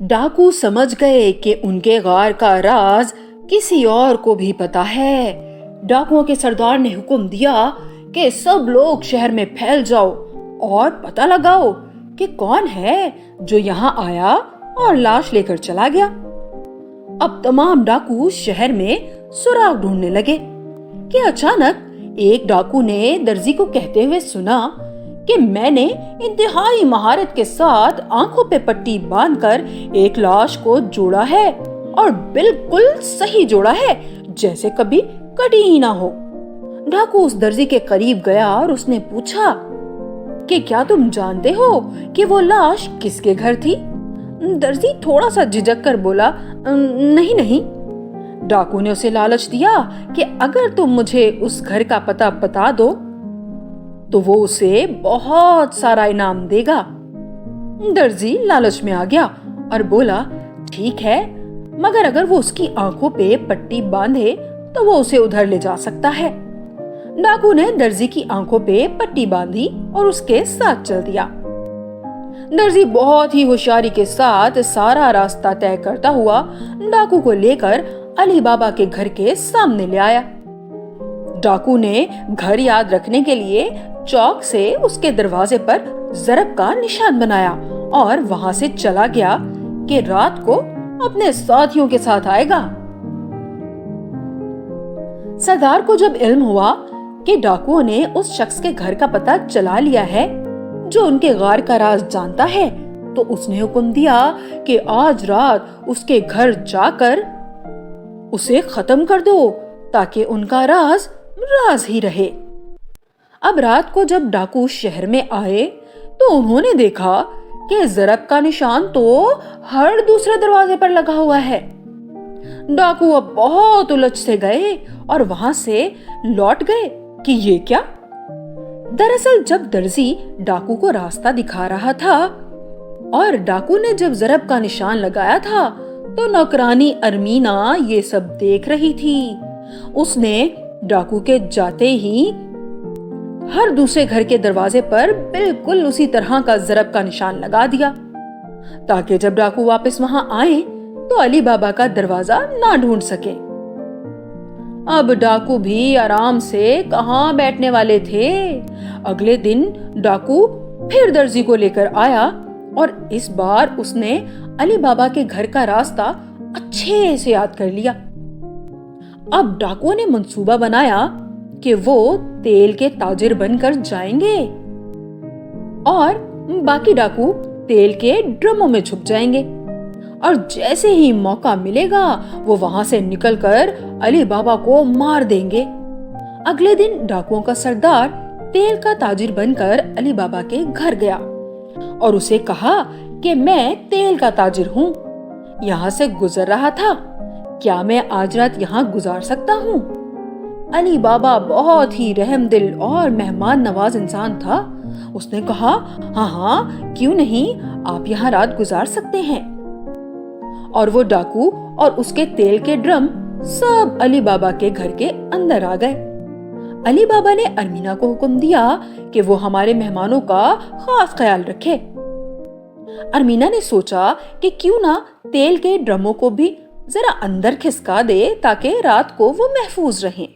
डाकू समझ गए कि उनके गार का राज किसी और को भी पता है। डाकुओं के सरदार ने हुक्म दिया कि सब लोग शहर में फैल जाओ और पता लगाओ कि कौन है जो यहाँ आया और लाश लेकर चला गया। अब तमाम डाकू शहर में सुराग ढूंढने लगे कि अचानक एक डाकू ने दर्जी को कहते हुए सुना कि मैंने इंतहाई महारत के साथ आंखों पे पट्टी बांधकर एक लाश को जोड़ा है और बिल्कुल सही जोड़ा है, जैसे कभी कटी ही ना हो। डाकू उस दर्जी के करीब गया और उसने पूछा कि क्या तुम जानते हो कि वो लाश किसके घर थी? दर्जी थोड़ा सा झिझक कर बोला, नहीं नहीं। डाकू ने उसे लालच दिया कि अगर तुम मुझे उस घर का पता बता दो तो वो उसे बहुत सारा इनाम देगा। दर्जी लालच में आ गया और बोला, ठीक है, मगर अगर वो उसकी आंखों पे पट्टी बांधे तो वो उसे उधर ले जा सकता है। डाकू ने दर्जी की आंखों पे पट्टी बांधी और उसके साथ चल दिया। दर्जी बहुत ही होशियारी के साथ सारा रास्ता तय करता हुआ डाकू को लेकर अली बाबा के घर के सामने ले आया। डाकू ने घर याद रखने के लिए चौक से उसके दरवाजे पर ज़रब का निशान बनाया और वहां से चला गया कि रात को अपने साथियों के साथ आएगा। सरदार को जब इल्म हुआ कि डाकुओं ने उस शख्स के घर का पता चला लिया है जो उनके गार का राज जानता है, तो उसने हुक्म दिया कि आज रात उसके घर जाकर उसे खत्म कर दो ताकि उनका राज राज ही रहे। अब रात को जब डाकू शहर में आए तो उन्होंने देखा कि ज़रब का निशान तो हर दूसरे दरवाजे पर लगा हुआ है। डाकू अब बहुत उलझ से गए और वहां से लौट गए कि ये क्या। दरअसल जब दर्जी डाकू को रास्ता दिखा रहा था और डाकू ने जब ज़रब का निशान लगाया था तो नौकरानी अरमीना ये सब देख रही थी। उसने डाकू के जाते ही हर दूसरे घर के दरवाजे पर बिल्कुल उसी तरह का ज़रब का निशान लगा दिया ताकि जब डाकू वापस वहां आए तो अली बाबा का दरवाजा ना ढूंढ सके। अब डाकू भी आराम से कहां बैठने वाले थे। अगले दिन डाकू फिर दर्जी को लेकर आया और इस बार उसने अली बाबा के घर का रास्ता अच्छे से याद कर लिया। अब डाकुओं ने मंसूबा बनाया कि वो तेल के ताजिर बनकर जाएंगे और बाकी डाकू तेल के ड्रमों में छुप जाएंगे और जैसे ही मौका मिलेगा वो वहां से निकलकर अली बाबा को मार देंगे। अगले दिन डाकुओं का सरदार तेल का ताजिर बनकर अली बाबा के घर गया और उसे कहा कि मैं तेल का ताजिर हूँ, यहाँ से गुजर रहा था, क्या मैं आज रात यहाँ गुजार सकता हूँ? अली बाबा बहुत ही रहमदिल और मेहमान नवाज इंसान था। उसने कहा, हाँ हाँ क्यों नहीं, आप यहाँ रात गुजार सकते हैं। और वो डाकू और उसके तेल के ड्रम सब अली बाबा के घर के अंदर आ गए। अली बाबा ने अरमीना को हुक्म दिया कि वो हमारे मेहमानों का खास ख्याल रखे। अरमीना ने सोचा कि क्यों ना तेल के ड्रमों को भी जरा अंदर खिसका दे ताकि रात को वो महफूज रहें।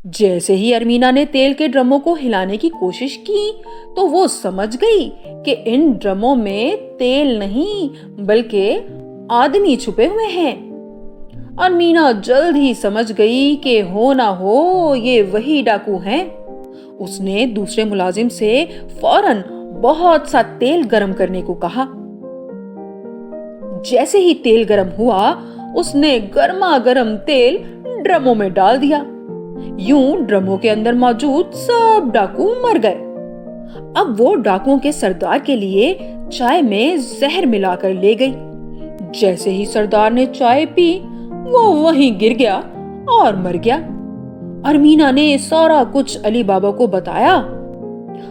जैसे ही अरमीना ने तेल के ड्रमों को हिलाने की कोशिश की तो वो समझ गई कि इन ड्रमों में तेल नहीं बल्कि आदमी छुपे हुए हैं। अरमीना जल्द ही समझ गई कि हो ना हो ये वही डाकू हैं। उसने दूसरे मुलाजिम से फौरन बहुत सा तेल गरम करने को कहा। जैसे ही तेल गरम हुआ उसने गर्मा गर्म तेल ड्रमों में डाल दिया। यूं ड्रमों के अंदर मौजूद सब डाकू मर गए। अब वो डाकुओं के सरदार के लिए चाय में जहर मिलाकर ले गई। जैसे ही सरदार ने चाय पी वो वहीं गिर गया और मर गया। अरमीना ने सारा कुछ अली बाबा को बताया।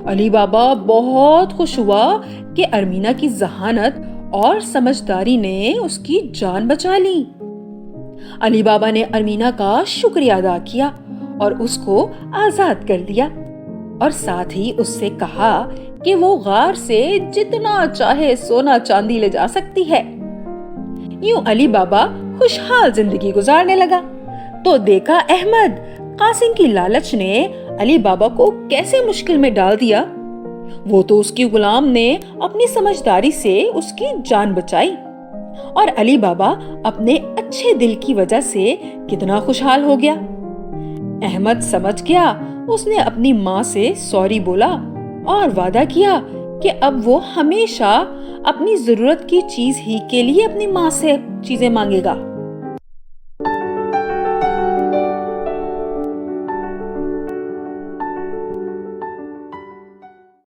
अली बाबा बहुत खुश हुआ कि अरमीना की जहानत और समझदारी ने उसकी जान बचा ली। अली बाबा ने अरमीना का शुक्रिया अदा किया और उसको आजाद कर दिया और साथ ही उससे कहा कि वो गार से जितना चाहे सोना चांदी ले जा सकती है। यूं अली बाबा खुशहाल जिंदगी गुजारने लगा। तो देखा अहमद, कासिम की लालच ने अली बाबा को कैसे मुश्किल में डाल दिया। वो तो उसकी गुलाम ने अपनी समझदारी से उसकी जान बचाई और अली बाबा अपने अच्छे दिल की वजह से कितना खुशहाल हो गया। अहमद समझ गया। उसने अपनी माँ से सॉरी बोला और वादा किया कि अब वो हमेशा अपनी जरूरत की चीज ही के लिए अपनी माँ से चीजें मांगेगा।